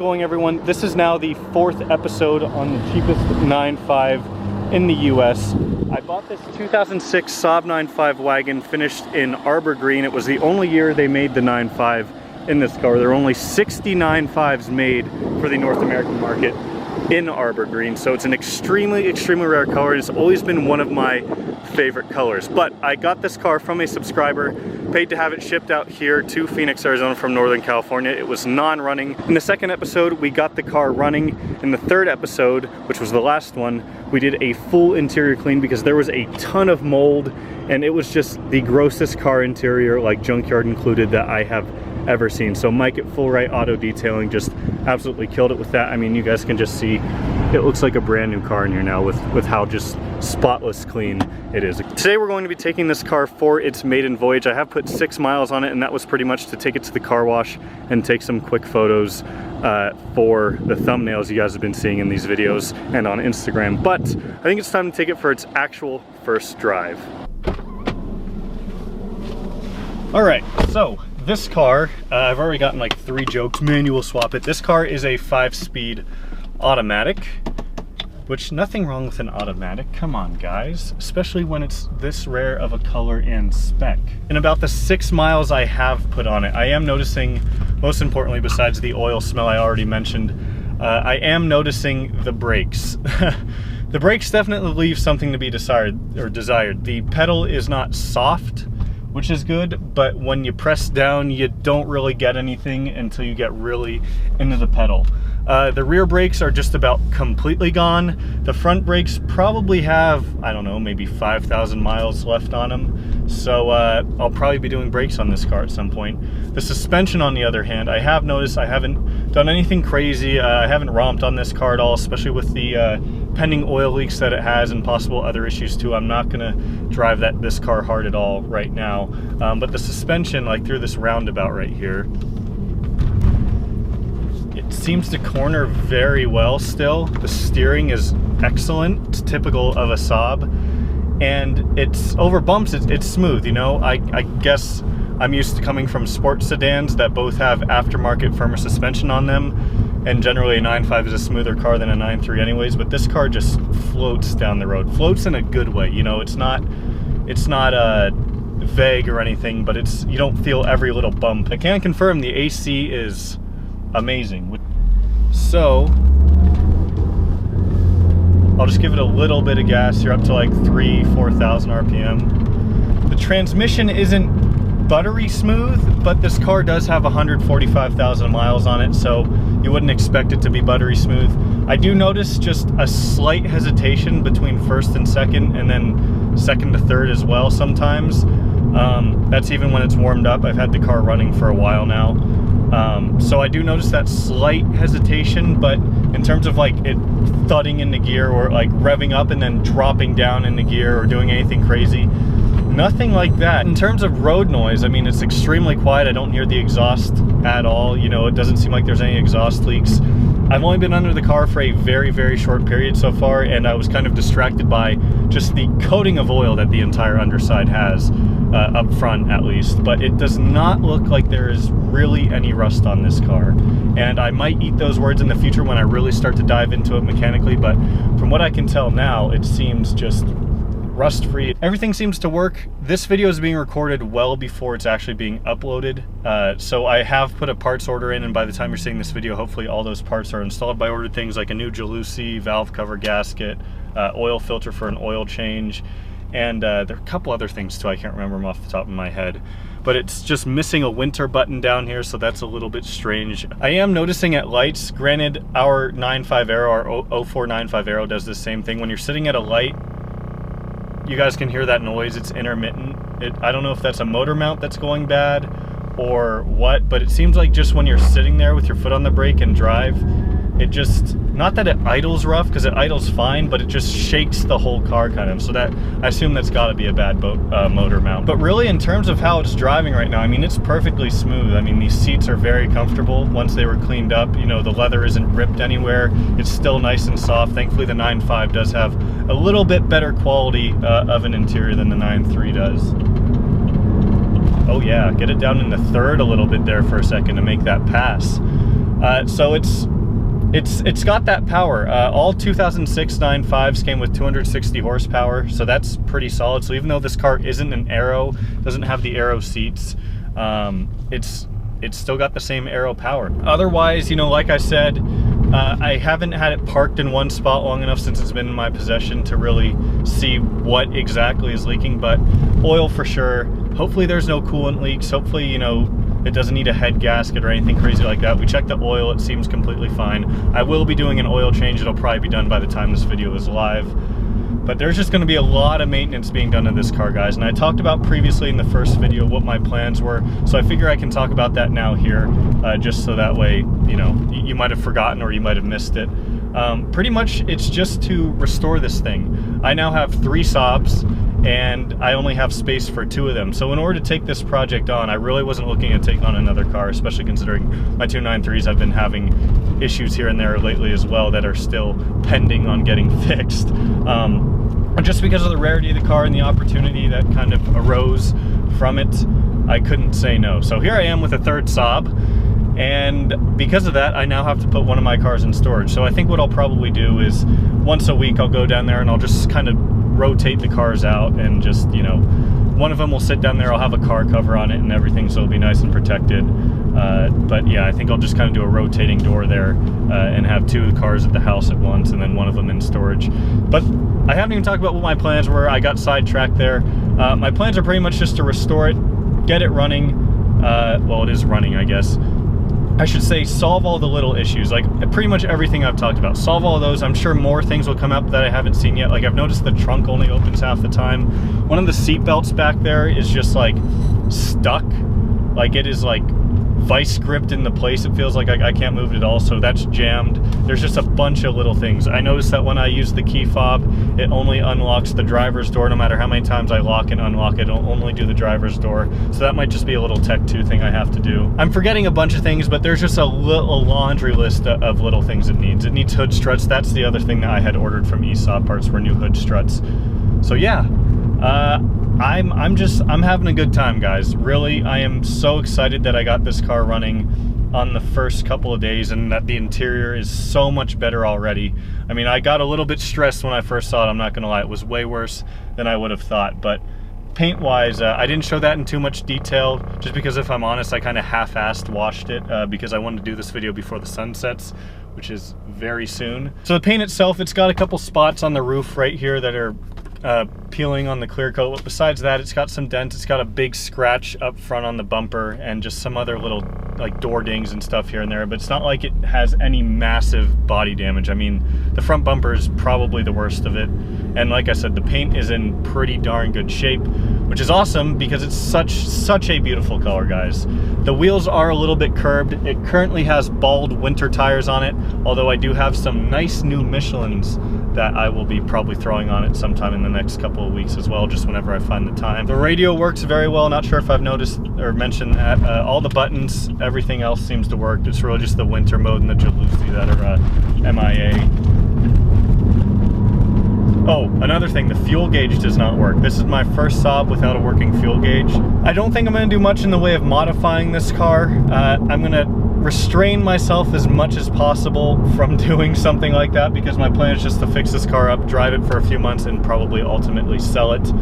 going, everyone? This is now the 4th episode on the cheapest 9.5 in the US. I bought this 2006 Saab 9.5 wagon finished in Arbor Green. It was the only year they made the 9.5 in this car. There are only 60 9.5s made for the North American market in Arbor Green, so it's an extremely rare color. It's always been one of my favorite colors. But I got this car from a subscriber, paid to have it shipped out here to Phoenix, Arizona from Northern California. It was non-running. In the second episode, we got the car running. In the third episode, which was the last one, we did a full interior clean because there was a ton of mold and it was just the grossest car interior, like junkyard included, that I have ever seen. So Mike at Full Right Auto Detailing just absolutely killed it with that. I mean, you guys can just see it looks like a brand new car in here now with how just spotless clean it is. Today we're going to be taking this car for its maiden voyage. I have put 6 miles on it, and that was pretty much to take it to the car wash and take some quick photos for the thumbnails you guys have been seeing in these videos and on Instagram. But I think it's time to take it for its actual first drive. All right, so this car, I've already gotten like 3 jokes, manual swap it. This car is a 5-speed automatic, which nothing wrong with an automatic. Come on, guys, especially when it's this rare of a color and spec. In about the 6 miles I have put on it, I am noticing, most importantly, besides the oil smell I already mentioned, I am noticing the brakes. The brakes definitely leave something to be desired. The pedal is not soft, which is good, but when you press down, you don't really get anything until you get really into the pedal. The rear brakes are just about completely gone. The front brakes probably have, I don't know, maybe 5,000 miles left on them. So I'll probably be doing brakes on this car at some point. The suspension, on the other hand, I have noticed I haven't done anything crazy. I haven't romped on this car at all, especially with the pending oil leaks that it has and possible other issues too. I'm not gonna drive this car hard at all right now. But the suspension, like through this roundabout right here, it seems to corner very well still. The steering is excellent, typical of a Saab. And it's over bumps, it's smooth, you know. I guess I'm used to coming from sports sedans that both have aftermarket firmer suspension on them, and generally a 9.5 is a smoother car than a 9.3 anyways, but this car just floats down the road. Floats in a good way, you know. It's not vague or anything, but you don't feel every little bump. I can confirm the AC is amazing. So I'll just give it a little bit of gas. You're up to like 4,000 RPM. The transmission isn't buttery smooth, but this car does have 145,000 miles on it, so you wouldn't expect it to be buttery smooth. I do notice just a slight hesitation between first and second, and then second to third as well sometimes. That's even when it's warmed up. I've had the car running for a while now. So I do notice that slight hesitation, but in terms of like it thudding into gear or like revving up and then dropping down into gear or doing anything crazy, nothing like that. In terms of road noise, I mean, it's extremely quiet. I don't hear the exhaust at all. You know, it doesn't seem like there's any exhaust leaks. I've only been under the car for a very short period so far, and I was kind of distracted by just the coating of oil that the entire underside has, up front at least. But it does not look like there is really any rust on this car. And I might eat those words in the future when I really start to dive into it mechanically, but from what I can tell now, it seems just rust-free. Everything seems to work. This video is being recorded well before it's actually being uploaded. So I have put a parts order in, and by the time you're seeing this video, hopefully all those parts are installed. I ordered things like a new jalousie, valve cover gasket, oil filter for an oil change, and there are a couple other things too. I can't remember them off the top of my head. But it's just missing a winter button down here, so that's a little bit strange. I am noticing at lights, granted our 9.5 Aero, our 04 9.5 Aero does the same thing. When you're sitting at a light, you guys can hear that noise. It's intermittent. I don't know if that's a motor mount that's going bad or what, but it seems like just when you're sitting there with your foot on the brake and drive, it just, not that it idles rough, because it idles fine, but it just shakes the whole car kind of. So that, I assume that's got to be a bad motor mount. But really, in terms of how it's driving right now, I mean, it's perfectly smooth. I mean, these seats are very comfortable once they were cleaned up. You know, the leather isn't ripped anywhere. It's still nice and soft. Thankfully, the 9.5 does have a little bit better quality of an interior than the 9.3 does. Oh yeah, get it down in the third a little bit there for a second to make that pass. So it's got that power. All 2006 9.5s came with 260 horsepower, so that's pretty solid. So even though this car isn't an Aero, doesn't have the Aero seats, it's still got the same Aero power. Otherwise, you know, like I said, I haven't had it parked in one spot long enough since it's been in my possession to really see what exactly is leaking, but oil for sure. Hopefully there's no coolant leaks. Hopefully, you know, it doesn't need a head gasket or anything crazy like that. We checked the oil, it seems completely fine. I will be doing an oil change. It'll probably be done by the time this video is live. But there's just gonna be a lot of maintenance being done in this car, guys. And I talked about previously in the first video what my plans were. So I figure I can talk about that now here, just so that way, you know, you might have forgotten or you might have missed it. Pretty much it's just to restore this thing. I now have 3 Saabs, and I only have space for 2 of them. So in order to take this project on, I really wasn't looking at taking on another car, especially considering my 2 9.3s have been having issues here and there lately as well that are still pending on getting fixed. Just because of the rarity of the car and the opportunity that kind of arose from it, I couldn't say no. So here I am with a 3rd Saab, and because of that, I now have to put one of my cars in storage. So I think what I'll probably do is once a week I'll go down there and I'll just kind of rotate the cars out, and just, you know, one of them will sit down there. I'll have a car cover on it and everything, so it'll be nice and protected. But yeah, I think I'll just kind of do a rotating door there and have 2 cars at the house at once, and then one of them in storage. But I haven't even talked about what my plans were. I got sidetracked there. My plans are pretty much just to restore it, get it running. Well, it is running, I guess. I should say solve all the little issues, like pretty much everything I've talked about. Solve all of those. I'm sure more things will come up that I haven't seen yet. Like I've noticed the trunk only opens half the time. One of the seat belts back there is just like stuck. Like it is like vice gripped into place. It feels like I can't move it at all, so that's jammed. There's just a bunch of little things. I noticed that when I use the key fob, it only unlocks the driver's door. No matter how many times I lock and unlock it, it'll only do the driver's door. So that might just be a little Tech 2 thing I have to do. I'm forgetting a bunch of things, but there's just a little laundry list of little things it needs. It needs hood struts. That's the other thing that I had ordered from Saab Parts, were new hood struts. So yeah, I'm having a good time, guys. Really, I am so excited that I got this car running on the first couple of days, and that the interior is so much better already. I mean, I got a little bit stressed when I first saw it, I'm not gonna lie. It was way worse than I would have thought, but paint-wise, I didn't show that in too much detail, just because if I'm honest, I kind of half-assed washed it because I wanted to do this video before the sun sets, which is very soon. So the paint itself, it's got a couple spots on the roof right here that are peeling on the clear coat. But besides that, it's got some dents. It's got a big scratch up front on the bumper and just some other little like door dings and stuff here and there, but it's not like it has any massive body damage. I mean, the front bumper is probably the worst of it, and like I said, the paint is in pretty darn good shape, which is awesome because it's such a beautiful color, guys. The wheels are a little bit curved. It currently has bald winter tires on it, although I do have some nice new Michelins that I will be probably throwing on it sometime in the next couple of weeks as well, just whenever I find the time. The radio works very well. Not sure if I've noticed or mentioned that. All the buttons, everything else seems to work. It's really just the winter mode and the jalousie that are MIA. Oh, another thing, the fuel gauge does not work. This is my first Saab without a working fuel gauge. I don't think I'm gonna do much in the way of modifying this car. I'm gonna restrain myself as much as possible from doing something like that, because my plan is just to fix this car up, drive it for a few months, and probably ultimately sell it.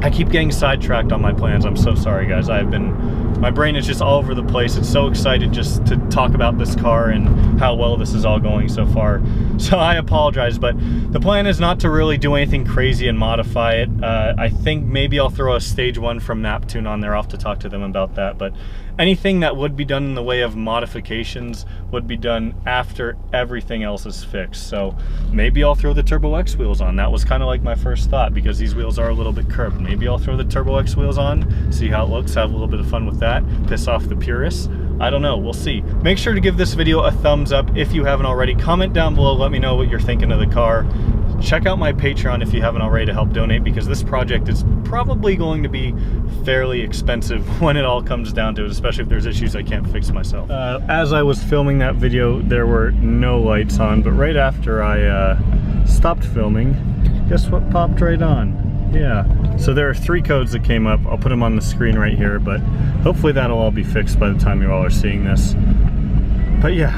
I keep getting sidetracked on my plans. I'm so sorry, guys. My brain is just all over the place. It's so excited just to talk about this car and how well this is all going so far. So I apologize, but the plan is not to really do anything crazy and modify it. I think maybe I'll throw a stage 1 from Naptune on there. I'll have to talk to them about that, but anything that would be done in the way of modifications would be done after everything else is fixed. So maybe I'll throw the Turbo X wheels on. That was kind of like my first thought, because these wheels are a little bit curved. Maybe I'll throw the Turbo X wheels on, see how it looks, have a little bit of fun with that, piss off the purists. I don't know, we'll see. Make sure to give this video a thumbs up if you haven't already. Comment down below, let me know what you're thinking of the car. Check out my Patreon if you haven't already to help donate, because this project is probably going to be fairly expensive when it all comes down to it, especially if there's issues I can't fix myself. As I was filming that video, there were no lights on, but right after I stopped filming, guess what popped right on? Yeah, so there are 3 codes that came up. I'll put them on the screen right here, but hopefully that'll all be fixed by the time you all are seeing this. But yeah,